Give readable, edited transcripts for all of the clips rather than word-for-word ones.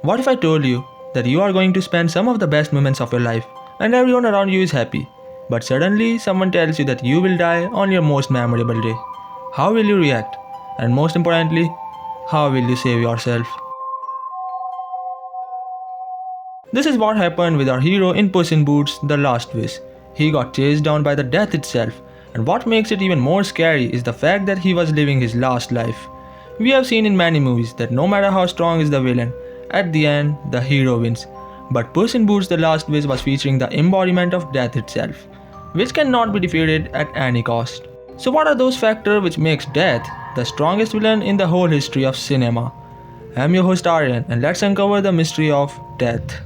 What if I told you that you are going to spend some of the best moments of your life and everyone around you is happy, but suddenly someone tells you that you will die on your most memorable day? How will you react? And most importantly, how will you save yourself? This is what happened with our hero in Puss in Boots: The Last Wish. He got chased down by the death itself, and what makes it even more scary is the fact that he was living his last life. We have seen in many movies that no matter how strong is the villain, at the end the hero wins. But Puss in Boots: The Last Wish was featuring the embodiment of death itself, which cannot be defeated at any cost. So what are those factors which makes death the strongest villain in the whole history of cinema? I am your host Aryan, and let's uncover the mystery of death.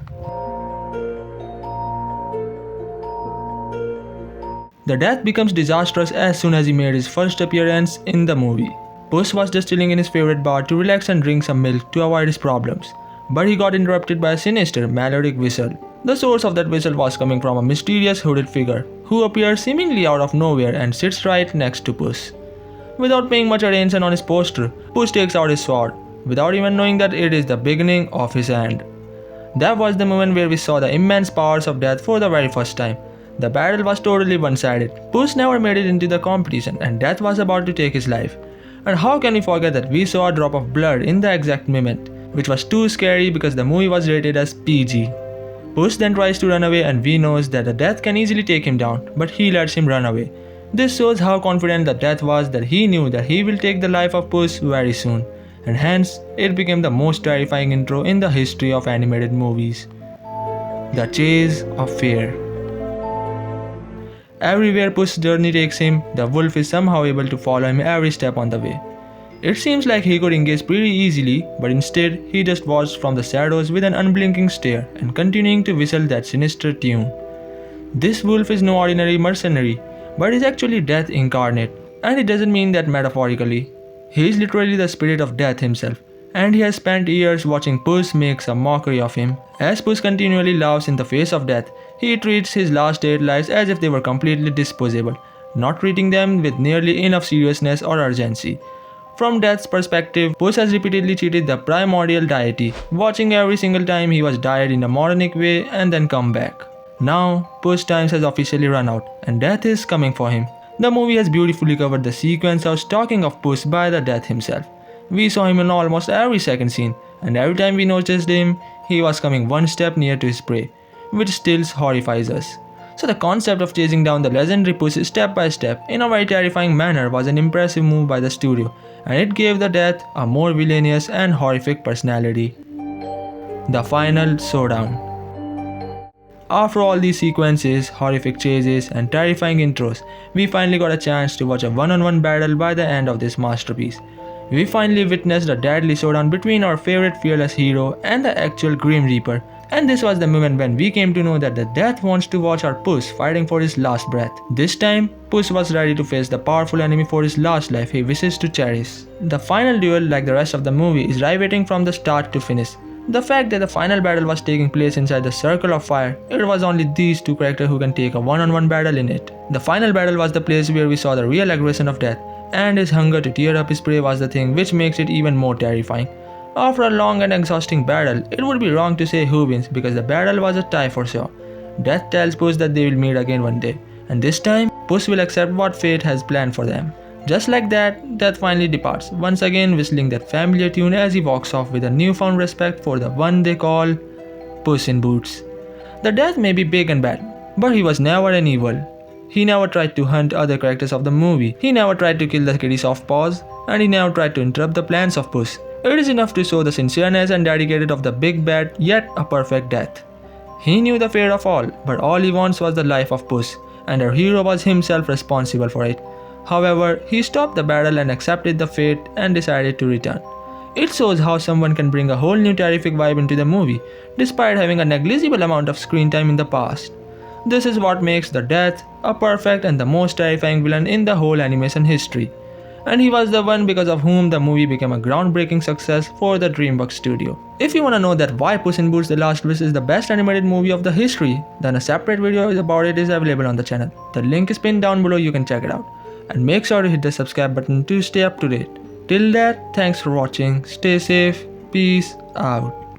The death becomes disastrous as soon as he made his first appearance in the movie. Puss was just chilling in his favorite bar to relax and drink some milk to avoid his problems, but he got interrupted by a sinister, melodic whistle. The source of that whistle was coming from a mysterious hooded figure who appears seemingly out of nowhere and sits right next to Puss. Without paying much attention on his posture, Puss takes out his sword, without even knowing that it is the beginning of his end. That was the moment where we saw the immense powers of death for the very first time. The battle was totally one-sided. Puss never made it into the competition and death was about to take his life. And how can we forget that we saw a drop of blood in the exact moment, which was too scary because the movie was rated as PG. Puss then tries to run away and we knows that the death can easily take him down, but he lets him run away. This shows how confident the death was that he knew that he will take the life of Puss very soon, and hence it became the most terrifying intro in the history of animated movies. The Chase of Fear. Everywhere Puss' journey takes him, the wolf is somehow able to follow him every step on the way. It seems like he could engage pretty easily, but instead he just watched from the shadows with an unblinking stare and continuing to whistle that sinister tune. This wolf is no ordinary mercenary, but is actually death incarnate, and it doesn't mean that metaphorically. He is literally the spirit of death himself, and he has spent years watching Puss make a mockery of him. As Puss continually laughs in the face of death, he treats his last 8 lives as if they were completely disposable, not treating them with nearly enough seriousness or urgency. From death's perspective, Puss has repeatedly cheated the primordial deity, watching every single time he was died in a moronic way and then come back. Now, Puss' time has officially run out, and death is coming for him. The movie has beautifully covered the sequence of stalking of Puss by the death himself. We saw him in almost every second scene, and every time we noticed him, he was coming one step near to his prey, which still horrifies us. So the concept of chasing down the legendary Puss step by step in a very terrifying manner was an impressive move by the studio, and it gave the death a more villainous and horrific personality. The Final Showdown. After all these sequences, horrific chases, and terrifying intros, we finally got a chance to watch a one-on-one battle by the end of this masterpiece. We finally witnessed a deadly showdown between our favorite fearless hero and the actual Grim Reaper, and this was the moment when we came to know that the death wants to watch our Puss fighting for his last breath. This time, Puss was ready to face the powerful enemy for his last life he wishes to cherish. The final duel, like the rest of the movie, is riveting from the start to finish. The fact that the final battle was taking place inside the circle of fire, it was only these two characters who can take a one-on-one battle in it. The final battle was the place where we saw the real aggression of death, and his hunger to tear up his prey was the thing which makes it even more terrifying. After a long and exhausting battle, it would be wrong to say who wins because the battle was a tie for sure. Death tells Puss that they will meet again one day, and this time, Puss will accept what fate has planned for them. Just like that, Death finally departs, once again whistling that familiar tune as he walks off with a newfound respect for the one they call Puss in Boots. The Death may be big and bad, but he was never an evil. He never tried to hunt other characters of the movie, he never tried to kill the kitty soft paws, and he never tried to interrupt the plans of Puss. It is enough to show the sincereness and dedicated of the big bad yet a perfect Death. He knew the fate of all, but all he wants was the life of Puss, and our hero was himself responsible for it. However, he stopped the battle and accepted the fate and decided to return. It shows how someone can bring a whole new terrific vibe into the movie, despite having a negligible amount of screen time in the past. This is what makes the Death a perfect and the most terrifying villain in the whole animation history. And he was the one because of whom the movie became a groundbreaking success for the DreamWorks studio. If you wanna know that why Puss in Boots: The Last Wish is the best animated movie of the history, then a separate video about it is available on the channel. The link is pinned down below, you can check it out. And make sure to hit the subscribe button to stay up to date. Till that, thanks for watching, stay safe, peace out.